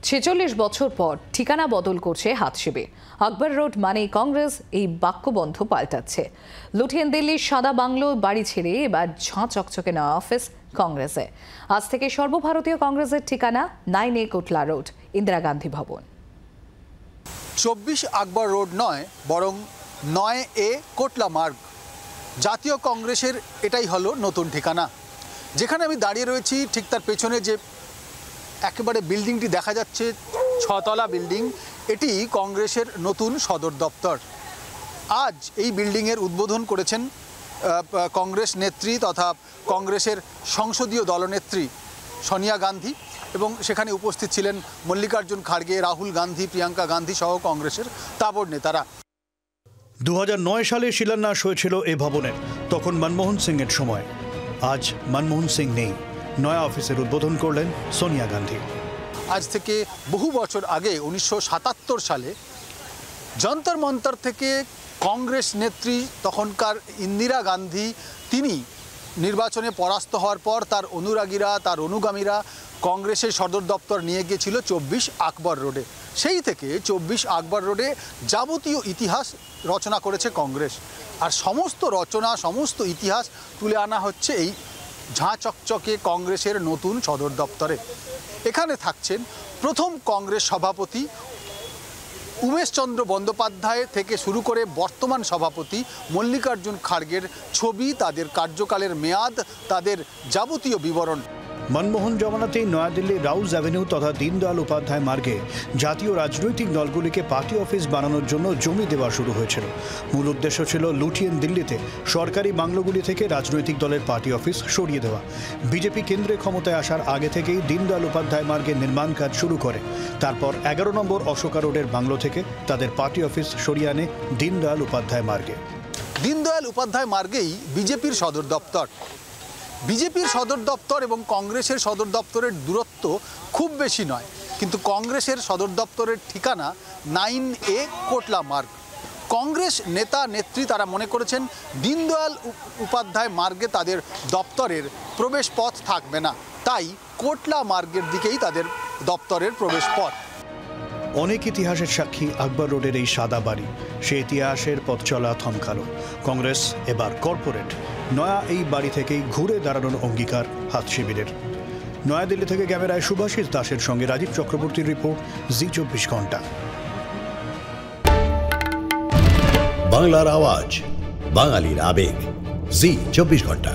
46 বছর পর ঠিকানা বদল করছে হাতশিবির। আকবর রোড মানেই কংগ্রেস, এই বাক্যবন্ধ পাল্টাচ্ছে। লুঠিয়েন দিল্লির সাদা বাংলো বাড়ি ছেড়ে এবার ঝাঁ চকচকে নেওয়া অফিস কংগ্রেসে। আজ থেকে সর্বভারতীয় কংগ্রেসের ঠিকানা 9A কোটলা রোড, ইন্দিরা গান্ধী ভবন। 24 আকবর রোড নয়, বরং 9A কোটলা মার্গ। জাতীয় কংগ্রেসের এটাই হলো নতুন ঠিকানা। যেখানে আমি দাঁড়িয়ে রয়েছি ঠিক তার পেছনে যে একেবারে বিল্ডিংটি দেখা যাচ্ছে, 6 তলা বিল্ডিং, এটি কংগ্রেসের নতুন সদর দপ্তর। আজ এই বিল্ডিংয়ের উদ্বোধন করেছেন কংগ্রেস নেত্রী তথা কংগ্রেসের সংসদীয় দলনেত্রী সোনিয়া গান্ধী, এবং সেখানে উপস্থিত ছিলেন মল্লিকার্জুন খাড়গে, রাহুল গান্ধী, প্রিয়াঙ্কা গান্ধী সহ কংগ্রেসের তাবড় নেতারা। 2009 সালে শিলান্যাস হয়েছিল এ ভবনের, তখন মনমোহন সিংয়ের সময়। আজ মনমোহন সিং নেই, নয়া অফিসের উদ্বোধন করলেন সোনিয়া গান্ধী। আজ থেকে বহু বছর আগে 1977 সালে যন্তর মন্তর থেকে কংগ্রেস নেত্রী তখনকার ইন্দিরা গান্ধী, তিনি নির্বাচনে পরাস্ত হওয়ার পর তার অনুরাগীরা, তার অনুগামীরা কংগ্রেসের সদর দপ্তর নিয়ে গিয়েছিল 24 আকবর রোডে। সেই থেকে 24 আকবর রোডে যাবতীয় ইতিহাস রচনা করেছে কংগ্রেস, আর সমস্ত রচনা, সমস্ত ইতিহাস তুলে আনা হচ্ছে এই ঝাঁ চকচকে কংগ্রেসের নতুন সদর দপ্তরে। এখানে থাকছেন প্রথম কংগ্রেস সভাপতি উমেশচন্দ্র বন্দ্যোপাধ্যায় থেকে শুরু করে বর্তমান সভাপতি মল্লিকার্জুন খাড়গের ছবি, তাদের কার্যকালের মেয়াদ, তাদের যাবতীয় বিবরণ। মনমোহন জমানাতেই নয়াদিল্লির রাউজ অ্যাভিনিউ তথা দীনদয়াল উপাধ্যায় মার্গে জাতীয় রাজনৈতিক দলগুলিকে পার্টি অফিস বানানোর জন্য জমি দেওয়া শুরু হয়েছিল। মূল উদ্দেশ্য ছিল লুঠিয়েন দিল্লিতে সরকারি বাংলোগুলি থেকে রাজনৈতিক দলের পার্টি অফিস সরিয়ে দেওয়া। বিজেপি কেন্দ্রে ক্ষমতায় আসার আগে থেকেই দীনদয়াল উপাধ্যায় মার্গের নির্মাণ কাজ শুরু করে। তারপর 11 নম্বর অশোকা রোডের বাংলো থেকে তাদের পার্টি অফিস সরিয়ে আনে দীনদয়াল উপাধ্যায় মার্গে। দীনদয়াল উপাধ্যায় মার্গেই বিজেপির সদর দপ্তর। বিজেপির সদর দপ্তর এবং কংগ্রেসের সদর দপ্তরের দূরত্ব খুব বেশি নয়, কিন্তু কংগ্রেসের সদর দপ্তরের ঠিকানা 9A কোটলা মার্গ। কংগ্রেস নেতা নেত্রী তারা মনে করেছেন দীনদয়াল উপাধ্যায় মার্গে তাদের দপ্তরের প্রবেশ পথ থাকবে না, তাই কোটলা মার্গের দিকেই তাদের দপ্তরের প্রবেশ পথ। অনেক ইতিহাসের সাক্ষী আকবর রোডের এই সাদা বাড়ি, সে ইতিহাসের পথ চলা থমকালো। কংগ্রেস এবার কর্পোরেট। নয়া এই বাড়ি থেকেই ঘুরে দাঁড়ানোর অঙ্গীকার হাতশিবিরের। নয়াদিল্লি থেকে ক্যামেরায় সুভাষিস দাসের সঙ্গে রাজীব চক্রবর্তীর রিপোর্ট, জি 24 ঘন্টা। বাংলার আওয়াজ, বাঙালির আবেগ, জি 24 ঘন্টা।